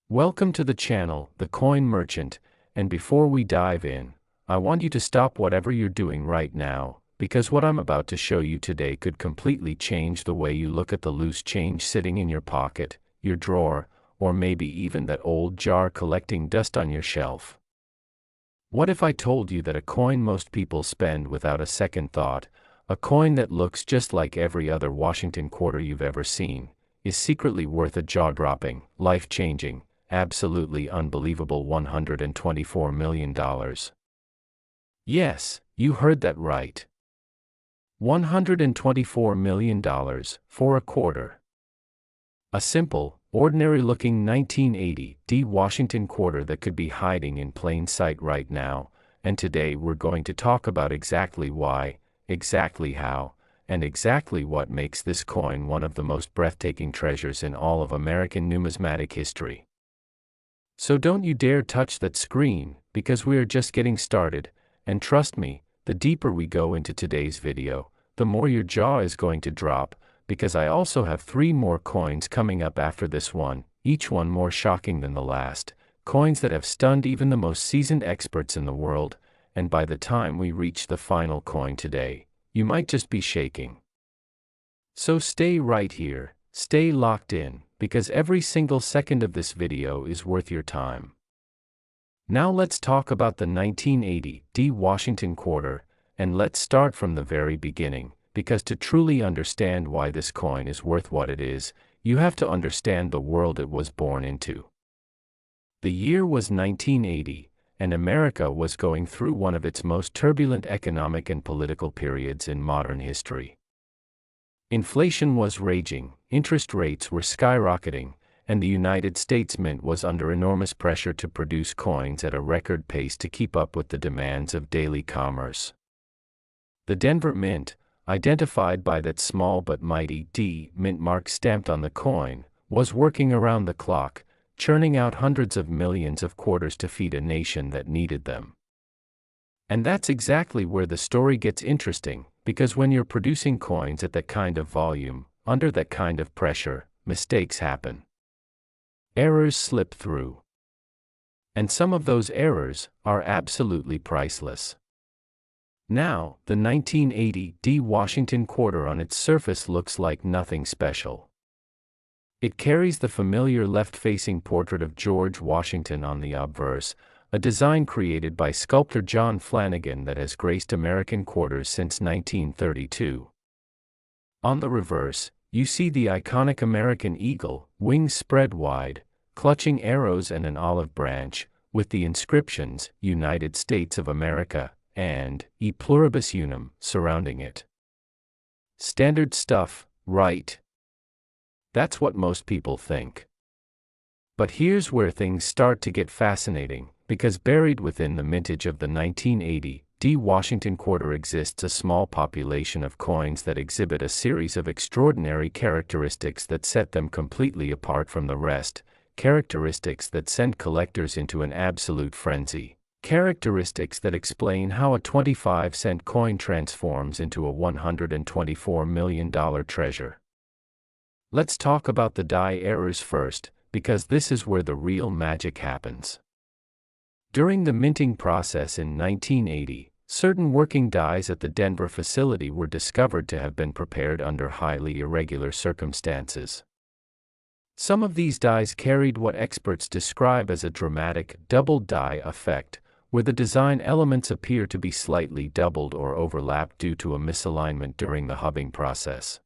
Welcome to the channel, The Coin Merchant, and before we dive in, I want you to stop whatever you're doing right now, because what I'm about to show you today could completely change the way you look at the loose change sitting in your pocket, your drawer, or maybe even that old jar collecting dust on your shelf. What if I told you that a coin most people spend without a second thought, a coin that looks just like every other Washington quarter you've ever seen, is secretly worth a jaw-dropping, life-changing, absolutely unbelievable $124 million. Yes, you heard that right. $124 million for a quarter. A simple, ordinary-looking 1980 Washington quarter that could be hiding in plain sight right now, and today we're going to talk about exactly why, exactly how, and exactly what makes this coin one of the most breathtaking treasures in all of American numismatic history. So don't you dare touch that screen, because we are just getting started, and trust me, the deeper we go into today's video, the more your jaw is going to drop, because I also have 3 more coins coming up after this one, each one more shocking than the last, coins that have stunned even the most seasoned experts in the world, and by the time we reach the final coin today, you might just be shaking. So stay right here, stay locked in, because every single second of this video is worth your time. Now let's talk about the 1980 Washington quarter, and let's start from the very beginning, because to truly understand why this coin is worth what it is, you have to understand the world it was born into. The year was 1980, and America was going through one of its most turbulent economic and political periods in modern history. Inflation was raging, interest rates were skyrocketing, and the United States Mint was under enormous pressure to produce coins at a record pace to keep up with the demands of daily commerce. The Denver Mint, identified by that small but mighty D mint mark stamped on the coin, was working around the clock, churning out hundreds of millions of quarters to feed a nation that needed them. And that's exactly where the story gets interesting, because when you're producing coins at that kind of volume, under that kind of pressure, mistakes happen. Errors slip through. And some of those errors are absolutely priceless. Now, the 1980 Washington quarter on its surface looks like nothing special. It carries the familiar left-facing portrait of George Washington on the obverse, a design created by sculptor John Flanagan that has graced American quarters since 1932. On the reverse, you see the iconic American eagle, wings spread wide, clutching arrows and an olive branch, with the inscriptions, United States of America, and E pluribus unum, surrounding it. Standard stuff, right? That's what most people think. But here's where things start to get fascinating, because buried within the mintage of the 1980 Washington quarter exists a small population of coins that exhibit a series of extraordinary characteristics that set them completely apart from the rest, characteristics that send collectors into an absolute frenzy, characteristics that explain how a 25-cent coin transforms into a $124 million treasure. Let's talk about the die errors first, because this is where the real magic happens. During the minting process in 1980, certain working dies at the Denver facility were discovered to have been prepared under highly irregular circumstances. Some of these dies carried what experts describe as a dramatic double die effect, where the design elements appear to be slightly doubled or overlapped due to a misalignment during the hubbing process.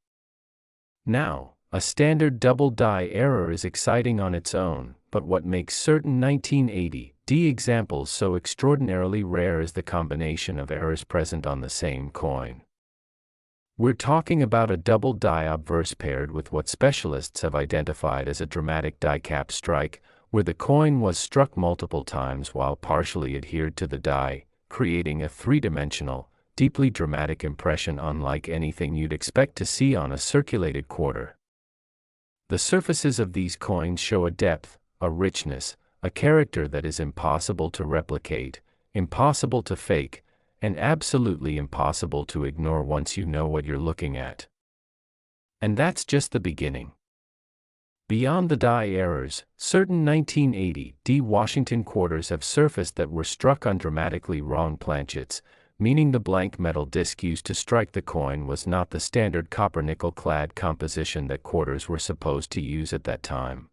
Now, a standard double die error is exciting on its own, but what makes certain 1980 examples so extraordinarily rare is the combination of errors present on the same coin. We're talking about a double die obverse paired with what specialists have identified as a dramatic die cap strike, where the coin was struck multiple times while partially adhered to the die, creating a 3-dimensional, deeply dramatic impression unlike anything you'd expect to see on a circulated quarter. The surfaces of these coins show a depth, a richness, a character that is impossible to replicate, impossible to fake, and absolutely impossible to ignore once you know what you're looking at. And that's just the beginning. Beyond the die errors, certain 1980 Washington quarters have surfaced that were struck on dramatically wrong planchets, meaning the blank metal disc used to strike the coin was not the standard copper-nickel-clad composition that quarters were supposed to use at that time.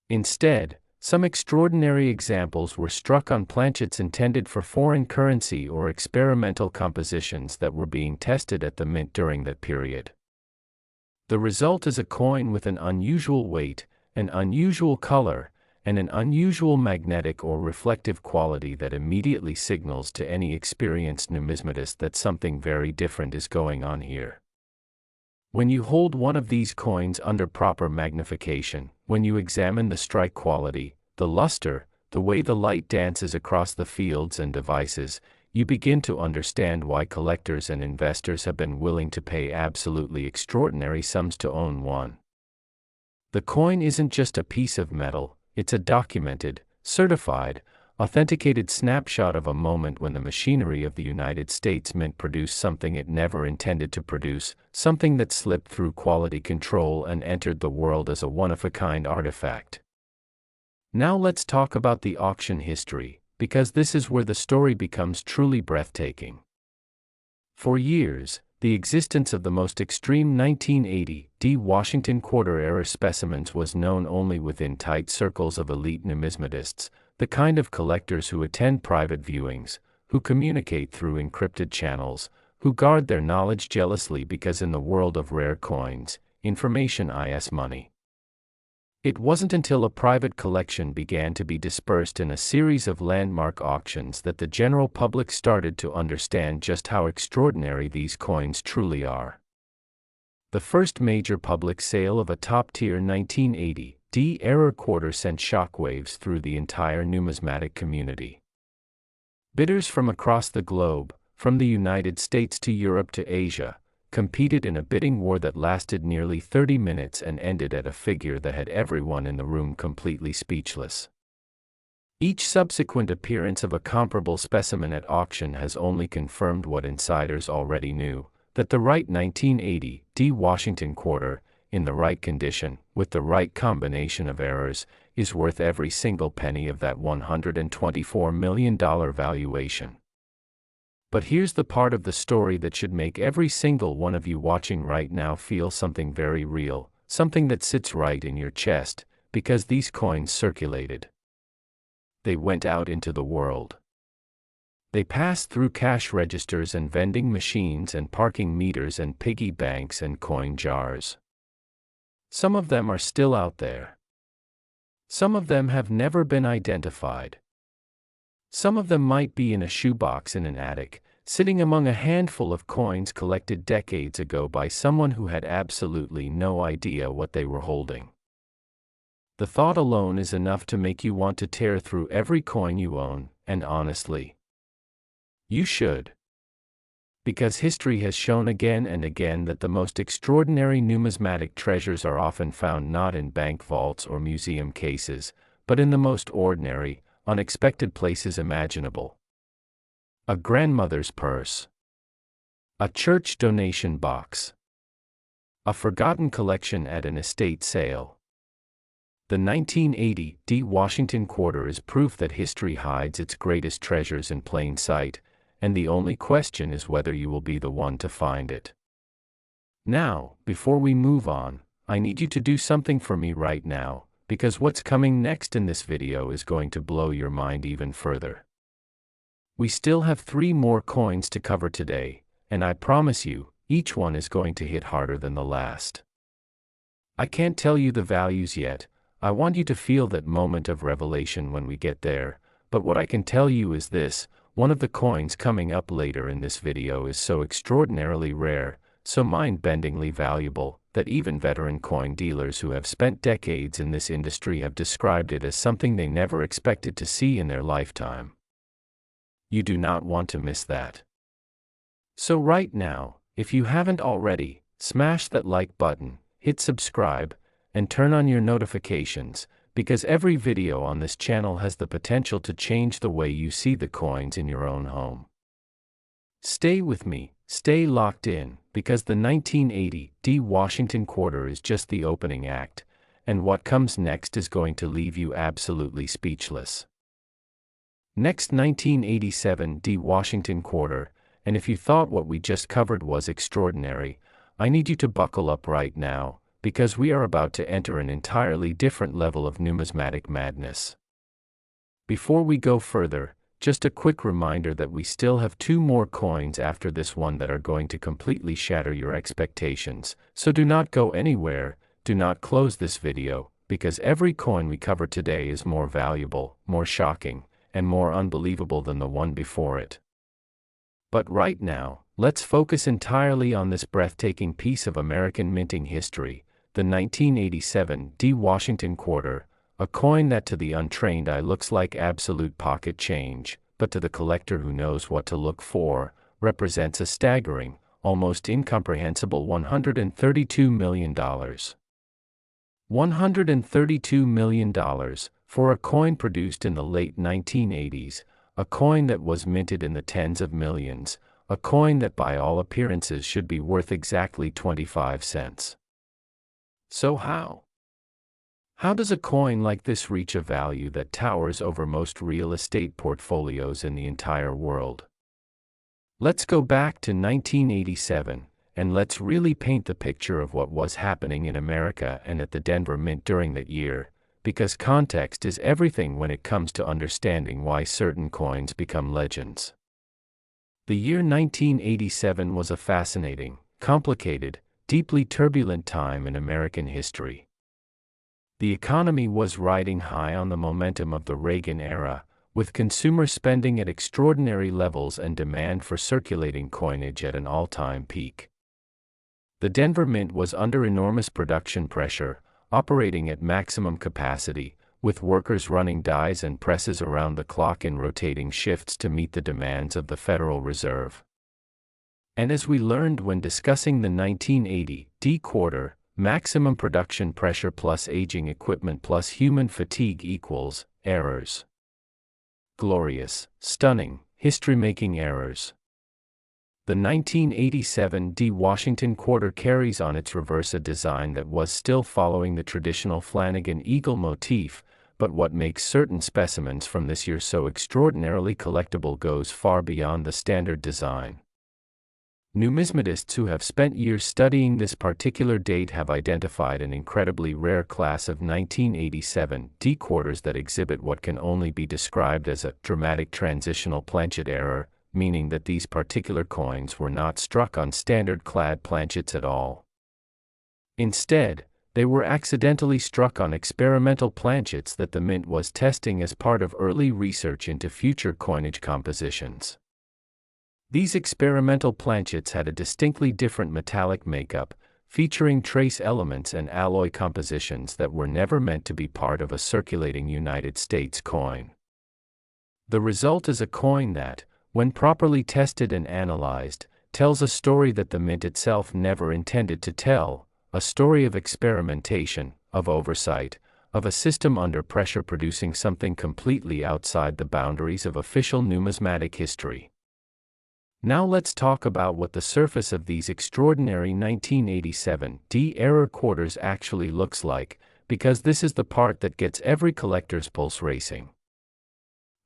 Instead, some extraordinary examples were struck on planchets intended for foreign currency or experimental compositions that were being tested at the mint during that period. The result is a coin with an unusual weight, an unusual color, and an unusual magnetic or reflective quality that immediately signals to any experienced numismatist that something very different is going on here. When you hold one of these coins under proper magnification, when you examine the strike quality, the luster, the way the light dances across the fields and devices, you begin to understand why collectors and investors have been willing to pay absolutely extraordinary sums to own one. The coin isn't just a piece of metal, it's a documented, certified, authenticated snapshot of a moment when the machinery of the United States Mint produced something it never intended to produce, something that slipped through quality control and entered the world as a one-of-a-kind artifact. Now let's talk about the auction history, because this is where the story becomes truly breathtaking. For years, the existence of the most extreme 1980 Washington quarter-era specimens was known only within tight circles of elite numismatists, the kind of collectors who attend private viewings, who communicate through encrypted channels, who guard their knowledge jealously because in the world of rare coins, information is money. It wasn't until a private collection began to be dispersed in a series of landmark auctions that the general public started to understand just how extraordinary these coins truly are. The first major public sale of a top-tier 1980 quarter sent shockwaves through the entire numismatic community. Bidders from across the globe, from the United States to Europe to Asia, competed in a bidding war that lasted nearly 30 minutes and ended at a figure that had everyone in the room completely speechless. Each subsequent appearance of a comparable specimen at auction has only confirmed what insiders already knew, that the right 1980 Washington quarter, in the right condition, with the right combination of errors, is worth every single penny of that $124 million valuation. But here's the part of the story that should make every single one of you watching right now feel something very real, something that sits right in your chest, because these coins circulated. They went out into the world. They passed through cash registers and vending machines and parking meters and piggy banks and coin jars. Some of them are still out there. Some of them have never been identified. Some of them might be in a shoebox in an attic, sitting among a handful of coins collected decades ago by someone who had absolutely no idea what they were holding. The thought alone is enough to make you want to tear through every coin you own, and honestly, you should. Because history has shown again and again that the most extraordinary numismatic treasures are often found not in bank vaults or museum cases, but in the most ordinary, unexpected places imaginable. A grandmother's purse. A church donation box. A forgotten collection at an estate sale. The 1980 Washington quarter is proof that history hides its greatest treasures in plain sight, and the only question is whether you will be the one to find it. Now, before we move on, I need you to do something for me right now, because what's coming next in this video is going to blow your mind even further. We still have 3 more coins to cover today, and I promise you, each one is going to hit harder than the last. I can't tell you the values yet, I want you to feel that moment of revelation when we get there, but what I can tell you is this: one of the coins coming up later in this video is so extraordinarily rare, so mind-bendingly valuable, that even veteran coin dealers who have spent decades in this industry have described it as something they never expected to see in their lifetime. You do not want to miss that. So right now, if you haven't already, smash that like button, hit subscribe, and turn on your notifications, because every video on this channel has the potential to change the way you see the coins in your own home. Stay with me, stay locked in, because the 1980 Washington quarter is just the opening act, and what comes next is going to leave you absolutely speechless. Next, 1987 D Washington quarter, and if you thought what we just covered was extraordinary, I need you to buckle up right now, because we are about to enter an entirely different level of numismatic madness. Before we go further, just a quick reminder that we still have 2 more coins after this one that are going to completely shatter your expectations, so do not go anywhere, do not close this video, because every coin we cover today is more valuable, more shocking, and more unbelievable than the one before it. But right now, let's focus entirely on this breathtaking piece of American minting history, the 1987 D Washington quarter, a coin that to the untrained eye looks like absolute pocket change, but to the collector who knows what to look for, represents a staggering, almost incomprehensible $132 million. $132 million for a coin produced in the late 1980s, a coin that was minted in the tens of millions, a coin that by all appearances should be worth exactly 25 cents. So how? How does a coin like this reach a value that towers over most real estate portfolios in the entire world? Let's go back to 1987, and let's really paint the picture of what was happening in America and at the Denver Mint during that year, because context is everything when it comes to understanding why certain coins become legends. The year 1987 was a fascinating, complicated, deeply turbulent time in American history. The economy was riding high on the momentum of the Reagan era, with consumer spending at extraordinary levels and demand for circulating coinage at an all-time peak. The Denver Mint was under enormous production pressure, operating at maximum capacity, with workers running dies and presses around the clock in rotating shifts to meet the demands of the Federal Reserve. And as we learned when discussing the 1980 D quarter, maximum production pressure plus aging equipment plus human fatigue equals errors. Glorious, stunning, history-making errors. The 1987 D Washington quarter carries on its reverse a design that was still following the traditional Flanagan eagle motif, but what makes certain specimens from this year so extraordinarily collectible goes far beyond the standard design. Numismatists who have spent years studying this particular date have identified an incredibly rare class of 1987 D quarters that exhibit what can only be described as a dramatic transitional planchet error, meaning that these particular coins were not struck on standard clad planchets at all. Instead, they were accidentally struck on experimental planchets that the Mint was testing as part of early research into future coinage compositions. These experimental planchets had a distinctly different metallic makeup, featuring trace elements and alloy compositions that were never meant to be part of a circulating United States coin. The result is a coin that, when properly tested and analyzed, tells a story that the Mint itself never intended to tell, a story of experimentation, of oversight, of a system under pressure producing something completely outside the boundaries of official numismatic history. Now let's talk about what the surface of these extraordinary 1987 D error quarters actually looks like, because this is the part that gets every collector's pulse racing.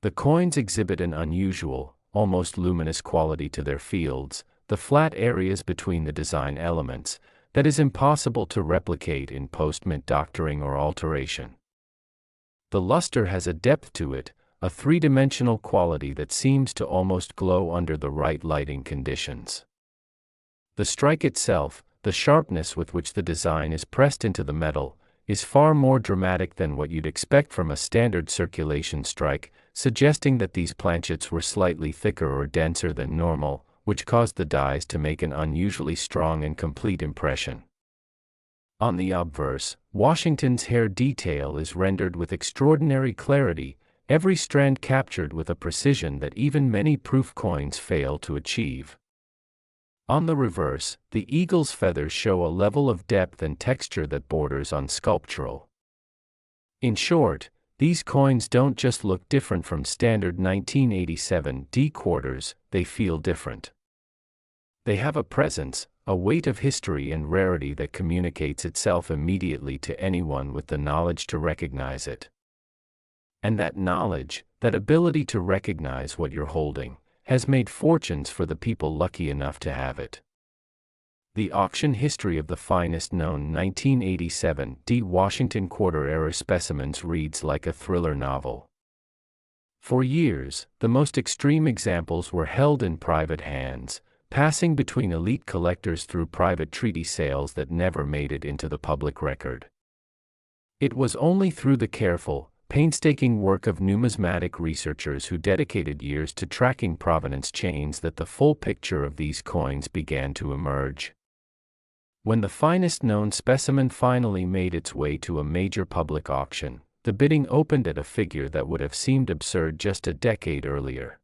The coins exhibit an unusual, almost luminous quality to their fields, the flat areas between the design elements, that is impossible to replicate in post-mint doctoring or alteration. The luster has a depth to it, a three-dimensional quality that seems to almost glow under the right lighting conditions. The strike itself, the sharpness with which the design is pressed into the metal, is far more dramatic than what you'd expect from a standard circulation strike, suggesting that these planchets were slightly thicker or denser than normal, which caused the dies to make an unusually strong and complete impression. On the obverse, Washington's hair detail is rendered with extraordinary clarity, every strand captured with a precision that even many proof coins fail to achieve. On the reverse, the eagle's feathers show a level of depth and texture that borders on sculptural. In short, these coins don't just look different from standard 1987 D quarters, they feel different. They have a presence, a weight of history and rarity that communicates itself immediately to anyone with the knowledge to recognize it. And that knowledge, that ability to recognize what you're holding, has made fortunes for the people lucky enough to have it. The auction history of the finest known 1987 Washington quarter-era specimens reads like a thriller novel. For years, the most extreme examples were held in private hands, passing between elite collectors through private treaty sales that never made it into the public record. It was only through the careful, painstaking work of numismatic researchers who dedicated years to tracking provenance chains that the full picture of these coins began to emerge. When the finest known specimen finally made its way to a major public auction, the bidding opened at a figure that would have seemed absurd just a decade earlier.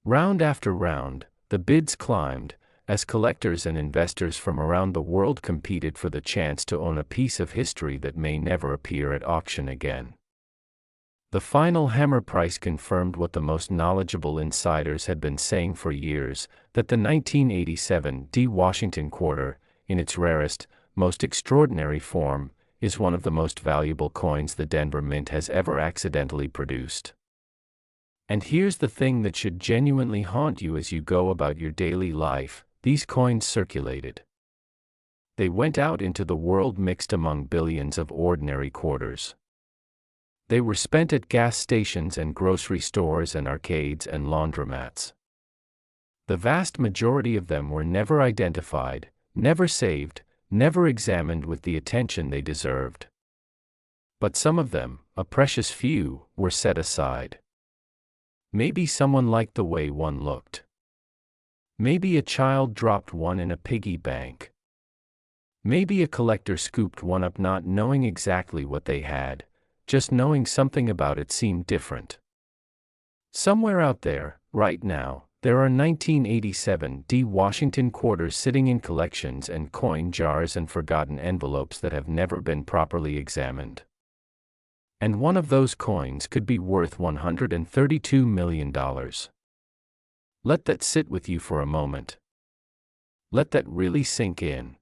Round after round, the bids climbed, as collectors and investors from around the world competed for the chance to own a piece of history that may never appear at auction again. The final hammer price confirmed what the most knowledgeable insiders had been saying for years, that the 1987 Washington quarter, in its rarest, most extraordinary form, is one of the most valuable coins the Denver Mint has ever accidentally produced. And here's the thing that should genuinely haunt you as you go about your daily life: these coins circulated. They went out into the world mixed among billions of ordinary quarters. They were spent at gas stations and grocery stores and arcades and laundromats. The vast majority of them were never identified, never saved, never examined with the attention they deserved. But some of them, a precious few, were set aside. Maybe someone liked the way one looked. Maybe a child dropped one in a piggy bank. Maybe a collector scooped one up not knowing exactly what they had, just knowing something about it seemed different. Somewhere out there, right now, there are 1987 Washington quarters sitting in collections and coin jars and forgotten envelopes that have never been properly examined. And one of those coins could be worth $132 million. Let that sit with you for a moment. Let that really sink in.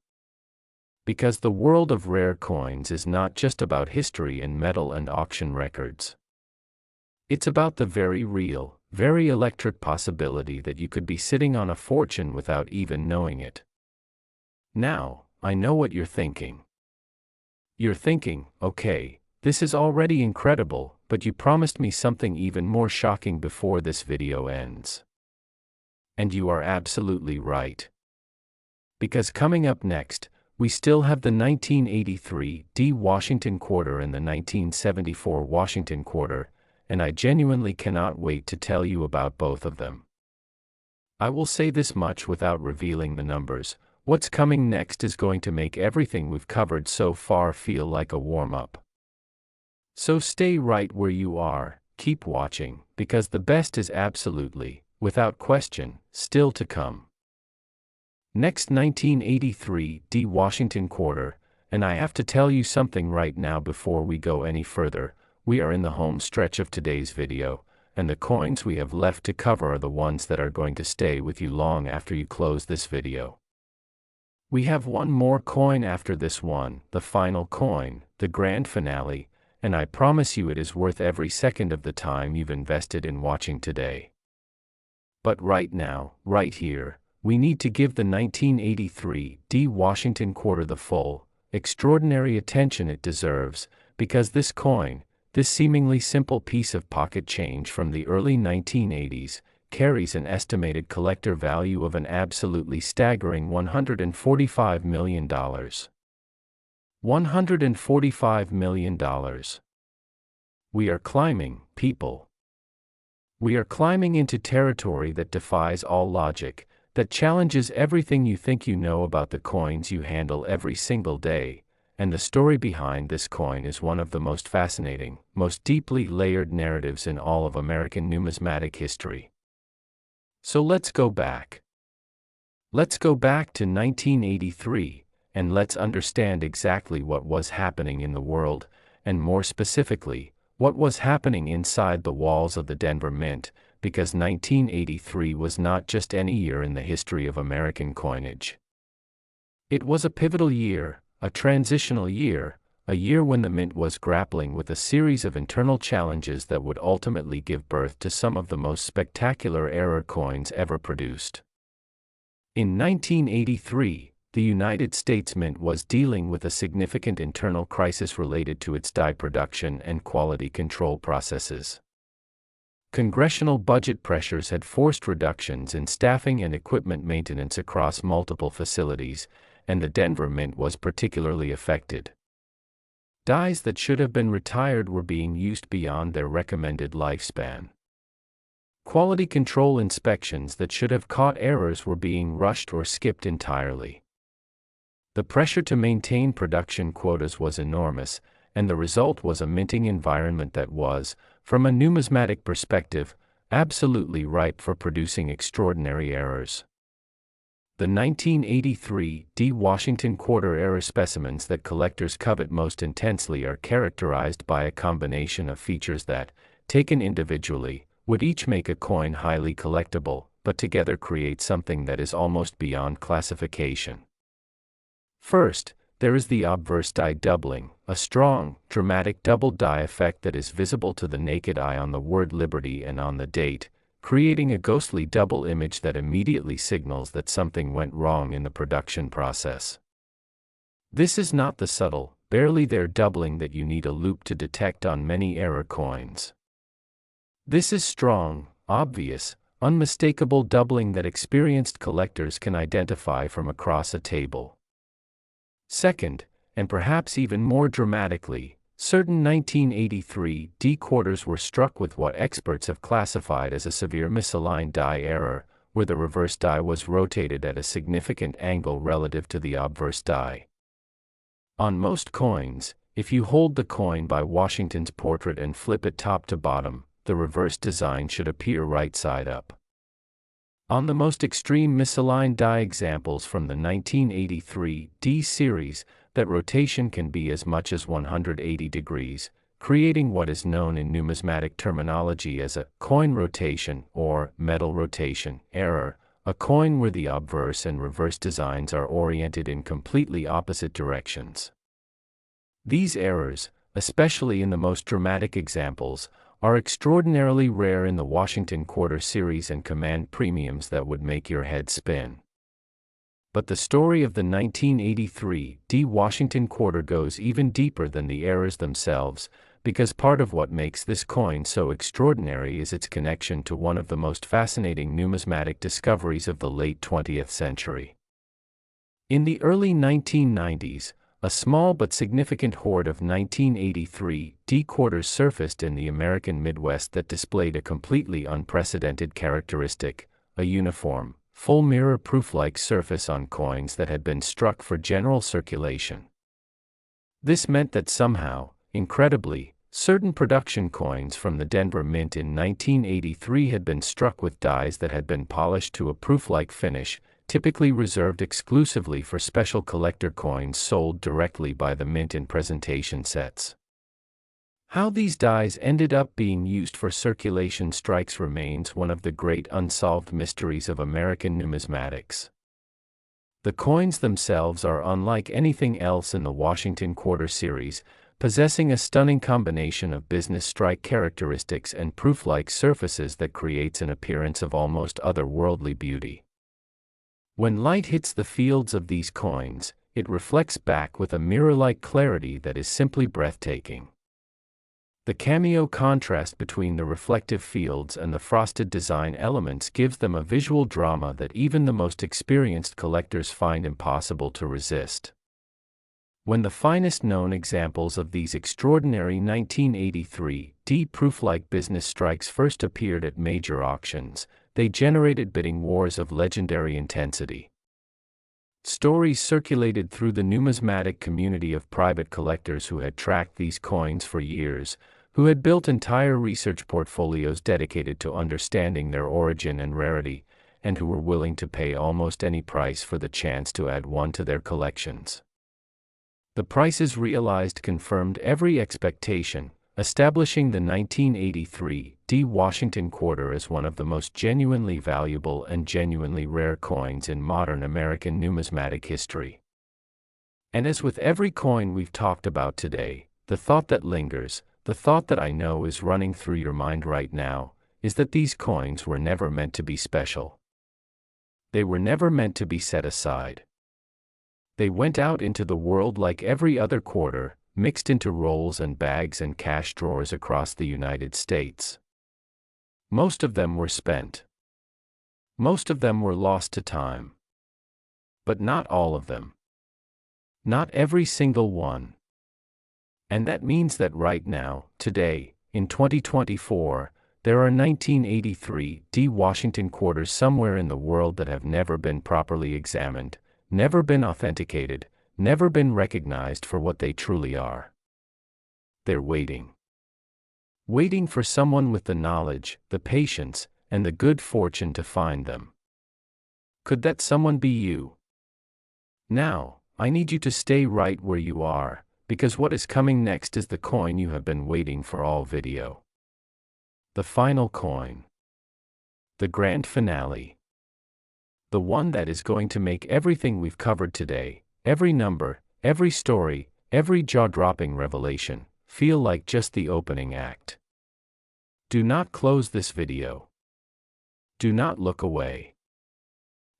Because the world of rare coins is not just about history and metal and auction records. It's about the very real, very electric possibility that you could be sitting on a fortune without even knowing it. Now, I know what you're thinking. You're thinking, okay, this is already incredible, but you promised me something even more shocking before this video ends. And you are absolutely right. Because coming up next, we still have the 1983 Washington quarter and the 1974 Washington quarter, and I genuinely cannot wait to tell you about both of them. I will say this much without revealing the numbers: what's coming next is going to make everything we've covered so far feel like a warm-up. So stay right where you are, keep watching, because the best is absolutely, without question, still to come. Next, 1983 Washington quarter, and I have to tell you something right now before we go any further. We are in the home stretch of today's video, and the coins we have left to cover are the ones that are going to stay with you long after you close this video. We have one more coin after this one, the final coin, the grand finale, and I promise you it is worth every second of the time you've invested in watching today. But right now, right here, we need to give the 1983 Washington quarter the full, extraordinary attention it deserves, because this coin, this seemingly simple piece of pocket change from the early 1980s, carries an estimated collector value of an absolutely staggering $145 million. $145 million. We are climbing, people. We are climbing into territory that defies all logic, that challenges everything you think you know about the coins you handle every single day, and the story behind this coin is one of the most fascinating, most deeply layered narratives in all of American numismatic history. So let's go back. Let's go back to 1983, and let's understand exactly what was happening in the world, and more specifically, what was happening inside the walls of the Denver Mint, because 1983 was not just any year in the history of American coinage. It was a pivotal year, a transitional year, a year when the mint was grappling with a series of internal challenges that would ultimately give birth to some of the most spectacular error coins ever produced. In 1983, the United States Mint was dealing with a significant internal crisis related to its die production and quality control processes. Congressional budget pressures had forced reductions in staffing and equipment maintenance across multiple facilities, and the Denver Mint was particularly affected. Dies that should have been retired were being used beyond their recommended lifespan. Quality control inspections that should have caught errors were being rushed or skipped entirely. The pressure to maintain production quotas was enormous, and the result was a minting environment that was, from a numismatic perspective, absolutely ripe for producing extraordinary errors. The 1983 D. Washington quarter error specimens that collectors covet most intensely are characterized by a combination of features that, taken individually, would each make a coin highly collectible, but together create something that is almost beyond classification. First, there is the obverse die doubling, a strong, dramatic double die effect that is visible to the naked eye on the word liberty and on the date, creating a ghostly double image that immediately signals that something went wrong in the production process. This is not the subtle, barely there doubling that you need a loupe to detect on many error coins. This is strong, obvious, unmistakable doubling that experienced collectors can identify from across a table. Second, and perhaps even more dramatically, certain 1983 D quarters were struck with what experts have classified as a severe misaligned die error, where the reverse die was rotated at a significant angle relative to the obverse die. On most coins, if you hold the coin by Washington's portrait and flip it top to bottom, the reverse design should appear right side up. On the most extreme misaligned die examples from the 1983 D series, that rotation can be as much as 180 degrees, creating what is known in numismatic terminology as a coin rotation or metal rotation error, a coin where the obverse and reverse designs are oriented in completely opposite directions. These errors, especially in the most dramatic examples, are extraordinarily rare in the Washington quarter series and command premiums that would make your head spin. But the story of the 1983 D. Washington quarter goes even deeper than the errors themselves, because part of what makes this coin so extraordinary is its connection to one of the most fascinating numismatic discoveries of the late 20th century. In the early 1990s, a small but significant hoard of 1983 D quarters surfaced in the American Midwest that displayed a completely unprecedented characteristic, a uniform, full mirror proof-like surface on coins that had been struck for general circulation. This meant that somehow, incredibly, certain production coins from the Denver Mint in 1983 had been struck with dies that had been polished to a proof-like finish, typically reserved exclusively for special collector coins sold directly by the Mint in presentation sets. How these dies ended up being used for circulation strikes remains one of the great unsolved mysteries of American numismatics. The coins themselves are unlike anything else in the Washington quarter series, possessing a stunning combination of business strike characteristics and proof-like surfaces that creates an appearance of almost otherworldly beauty. When light hits the fields of these coins, it reflects back with a mirror-like clarity that is simply breathtaking. The cameo contrast between the reflective fields and the frosted design elements gives them a visual drama that even the most experienced collectors find impossible to resist. When the finest known examples of these extraordinary 1983 D proof-like business strikes first appeared at major auctions, they generated bidding wars of legendary intensity. Stories circulated through the numismatic community of private collectors who had tracked these coins for years, who had built entire research portfolios dedicated to understanding their origin and rarity, and who were willing to pay almost any price for the chance to add one to their collections. The prices realized confirmed every expectation, establishing the 1983 D. Washington quarter as one of the most genuinely valuable and genuinely rare coins in modern American numismatic history. And as with every coin we've talked about today, the thought that lingers, the thought that I know is running through your mind right now, is that these coins were never meant to be special. They were never meant to be set aside. They went out into the world like every other quarter, mixed into rolls and bags and cash drawers across the United States. Most of them were spent. Most of them were lost to time. But not all of them. Not every single one. And that means that right now, today, in 2024, there are 1983 D Washington quarters somewhere in the world that have never been properly examined, never been authenticated, never been recognized for what they truly are. They're waiting. Waiting for someone with the knowledge, the patience, and the good fortune to find them. Could that someone be you? Now, I need you to stay right where you are, because what is coming next is the coin you have been waiting for all video. The final coin. The grand finale. The one that is going to make everything we've covered today, every number, every story, every jaw-dropping revelation, feel like just the opening act. Do not close this video. Do not look away.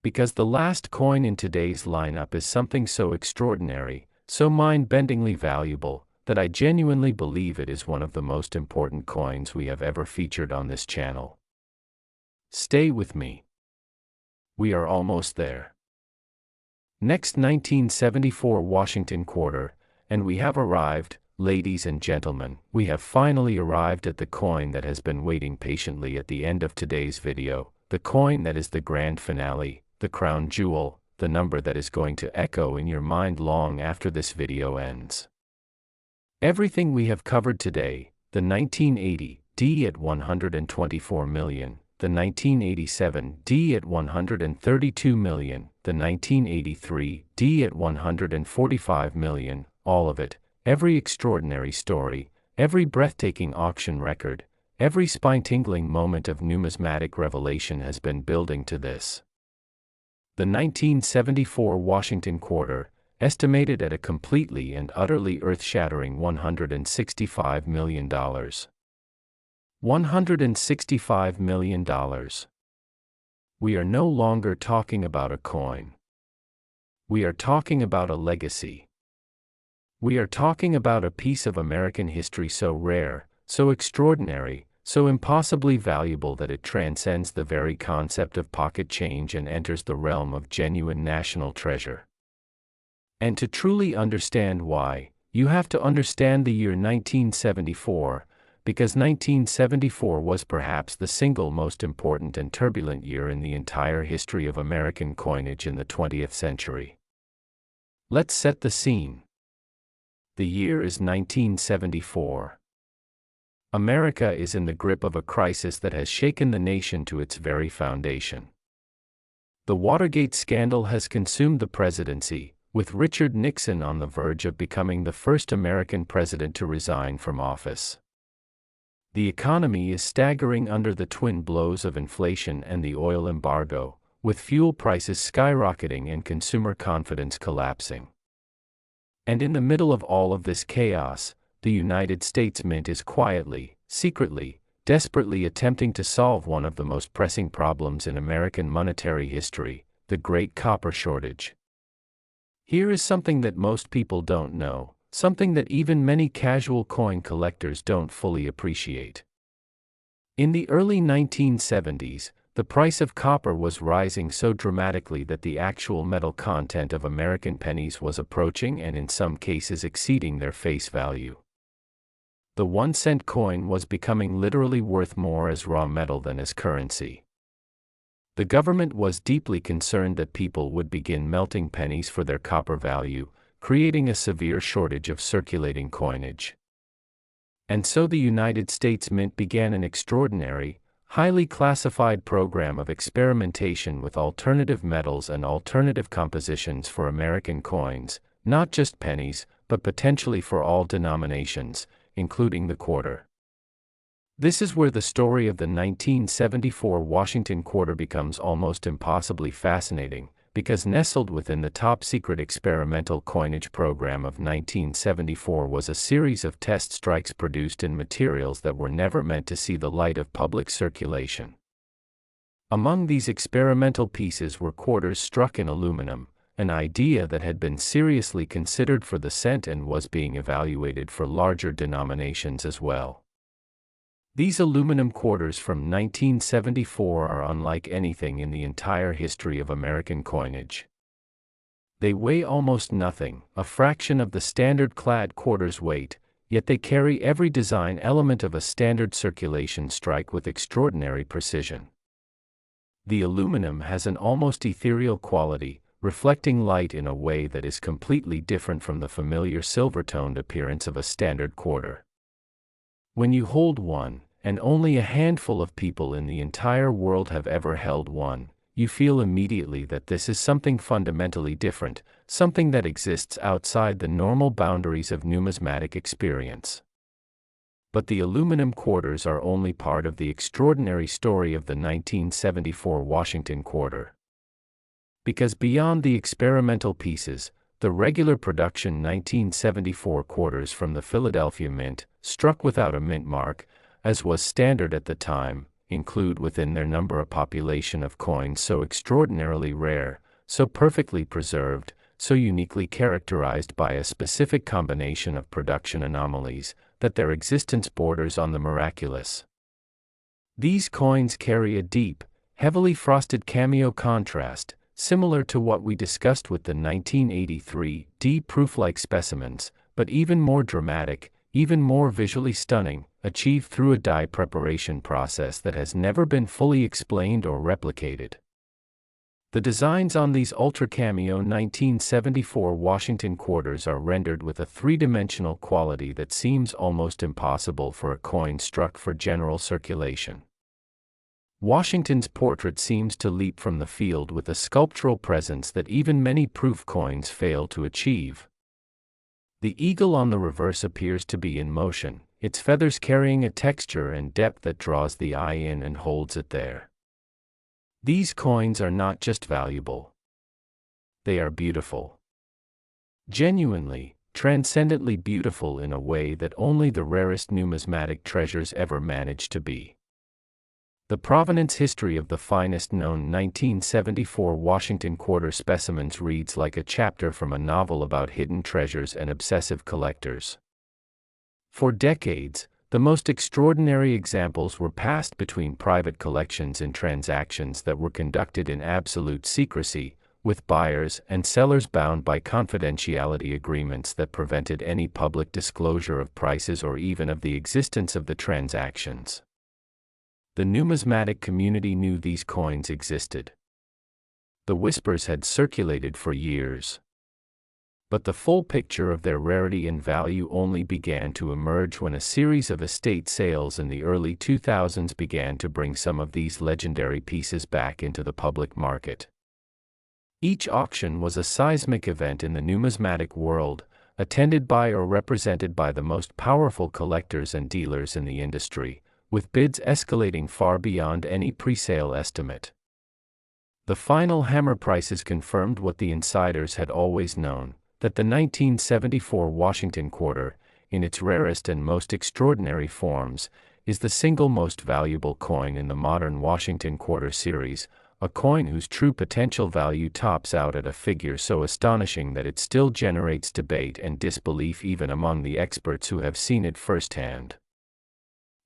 Because the last coin in today's lineup is something so extraordinary, so mind-bendingly valuable, that I genuinely believe it is one of the most important coins we have ever featured on this channel. Stay with me. We are almost there. Next 1974 Washington quarter, and we have arrived, ladies and gentlemen, we have finally arrived at the coin that has been waiting patiently at the end of today's video, the coin that is the grand finale, the crown jewel, the number that is going to echo in your mind long after this video ends. Everything we have covered today, the 1980 D at 124 million, the 1987 D at 132 million, the 1983 D at 145 million, all of it, every extraordinary story, every breathtaking auction record, every spine-tingling moment of numismatic revelation has been building to this. The 1974 Washington quarter, estimated at a completely and utterly earth-shattering $165 million. $165 million. We are no longer talking about a coin. We are talking about a legacy. We are talking about a piece of American history so rare, so extraordinary, so impossibly valuable that it transcends the very concept of pocket change and enters the realm of genuine national treasure. And to truly understand why, you have to understand the year 1974, because 1974 was perhaps the single most important and turbulent year in the entire history of American coinage in the 20th century. Let's set the scene. The year is 1974. America is in the grip of a crisis that has shaken the nation to its very foundation. The Watergate scandal has consumed the presidency, with Richard Nixon on the verge of becoming the first American president to resign from office. The economy is staggering under the twin blows of inflation and the oil embargo, with fuel prices skyrocketing and consumer confidence collapsing. And in the middle of all of this chaos, the United States Mint is quietly, secretly, desperately attempting to solve one of the most pressing problems in American monetary history, the great copper shortage. Here is something that most people don't know, something that even many casual coin collectors don't fully appreciate. In the early 1970s, the price of copper was rising so dramatically that the actual metal content of American pennies was approaching and in some cases exceeding their face value. The 1-cent coin was becoming literally worth more as raw metal than as currency. The government was deeply concerned that people would begin melting pennies for their copper value, creating a severe shortage of circulating coinage. And so the United States Mint began an extraordinary, highly classified program of experimentation with alternative metals and alternative compositions for American coins, not just pennies, but potentially for all denominations, including the quarter. This is where the story of the 1974 Washington quarter becomes almost impossibly fascinating, because nestled within the top-secret experimental coinage program of 1974 was a series of test strikes produced in materials that were never meant to see the light of public circulation. Among these experimental pieces were quarters struck in aluminum, an idea that had been seriously considered for the cent and was being evaluated for larger denominations as well. These aluminum quarters from 1974 are unlike anything in the entire history of American coinage. They weigh almost nothing, a fraction of the standard clad quarter's weight, yet they carry every design element of a standard circulation strike with extraordinary precision. The aluminum has an almost ethereal quality, reflecting light in a way that is completely different from the familiar silver-toned appearance of a standard quarter. When you hold one, and only a handful of people in the entire world have ever held one, you feel immediately that this is something fundamentally different, something that exists outside the normal boundaries of numismatic experience. But the aluminum quarters are only part of the extraordinary story of the 1974 Washington quarter. Because beyond the experimental pieces, the regular production 1974 quarters from the Philadelphia Mint, struck without a mint mark, as was standard at the time, include within their number a population of coins so extraordinarily rare, so perfectly preserved, so uniquely characterized by a specific combination of production anomalies, that their existence borders on the miraculous. These coins carry a deep, heavily frosted cameo contrast, similar to what we discussed with the 1983 D-proof-like specimens, but even more dramatic, even more visually stunning, achieved through a die preparation process that has never been fully explained or replicated. The designs on these Ultra Cameo 1974 Washington quarters are rendered with a three-dimensional quality that seems almost impossible for a coin struck for general circulation. Washington's portrait seems to leap from the field with a sculptural presence that even many proof coins fail to achieve. The eagle on the reverse appears to be in motion, its feathers carrying a texture and depth that draws the eye in and holds it there. These coins are not just valuable. They are beautiful. Genuinely, transcendently beautiful in a way that only the rarest numismatic treasures ever manage to be. The provenance history of the finest known 1974 Washington quarter specimens reads like a chapter from a novel about hidden treasures and obsessive collectors. For decades, the most extraordinary examples were passed between private collections in transactions that were conducted in absolute secrecy, with buyers and sellers bound by confidentiality agreements that prevented any public disclosure of prices or even of the existence of the transactions. The numismatic community knew these coins existed. The whispers had circulated for years. But the full picture of their rarity and value only began to emerge when a series of estate sales in the early 2000s began to bring some of these legendary pieces back into the public market. Each auction was a seismic event in the numismatic world, attended by or represented by the most powerful collectors and dealers in the industry, with bids escalating far beyond any pre-sale estimate. The final hammer prices confirmed what the insiders had always known, that the 1974 Washington quarter, in its rarest and most extraordinary forms, is the single most valuable coin in the modern Washington quarter series, a coin whose true potential value tops out at a figure so astonishing that it still generates debate and disbelief even among the experts who have seen it firsthand.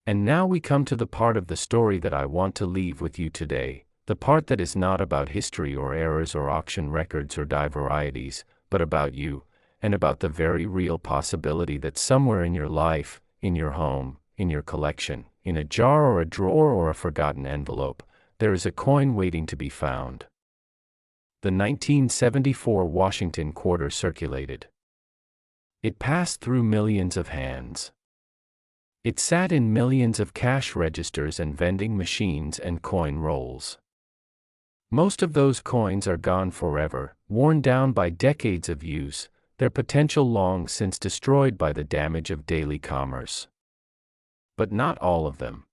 And now we come to the part of the story that I want to leave with you today, the part that is not about history or errors or auction records or die varieties, but about you, and about the very real possibility that somewhere in your life, in your home, in your collection, in a jar or a drawer or a forgotten envelope, there is a coin waiting to be found. The 1974 Washington quarter circulated. It passed through millions of hands. It sat in millions of cash registers and vending machines and coin rolls. Most of those coins are gone forever, worn down by decades of use, their potential long since destroyed by the damage of daily commerce. But not all of them.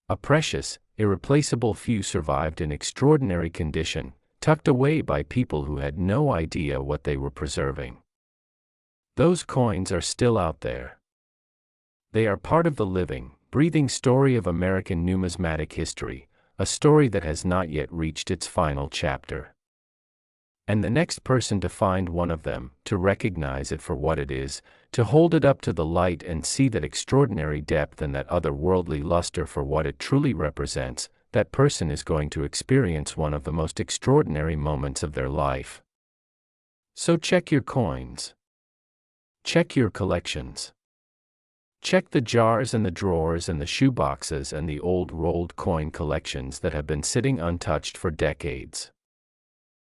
A precious, irreplaceable few survived in extraordinary condition, tucked away by people who had no idea what they were preserving. Those coins are still out there. They are part of the living, breathing story of American numismatic history, a story that has not yet reached its final chapter. And the next person to find one of them, to recognize it for what it is, to hold it up to the light and see that extraordinary depth and that otherworldly luster for what it truly represents, that person is going to experience one of the most extraordinary moments of their life. So check your coins. Check your collections. Check the jars and the drawers and the shoeboxes and the old rolled coin collections that have been sitting untouched for decades.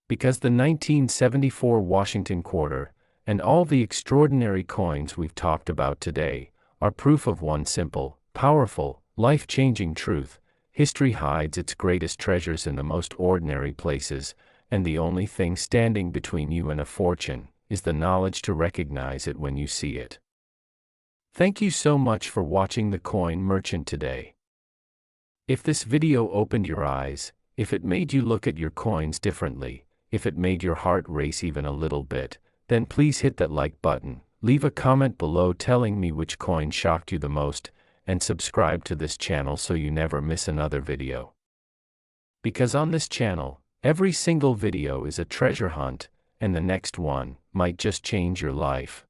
Because the 1974 Washington quarter, and all the extraordinary coins we've talked about today, are proof of one simple, powerful, life-changing truth: history hides its greatest treasures in the most ordinary places, and the only thing standing between you and a fortune is the knowledge to recognize it when you see it. Thank you so much for watching The Coin Merchant today. If this video opened your eyes, if it made you look at your coins differently, if it made your heart race even a little bit, then please hit that like button, leave a comment below telling me which coin shocked you the most, and subscribe to this channel so you never miss another video. Because on this channel, every single video is a treasure hunt, and the next one might just change your life.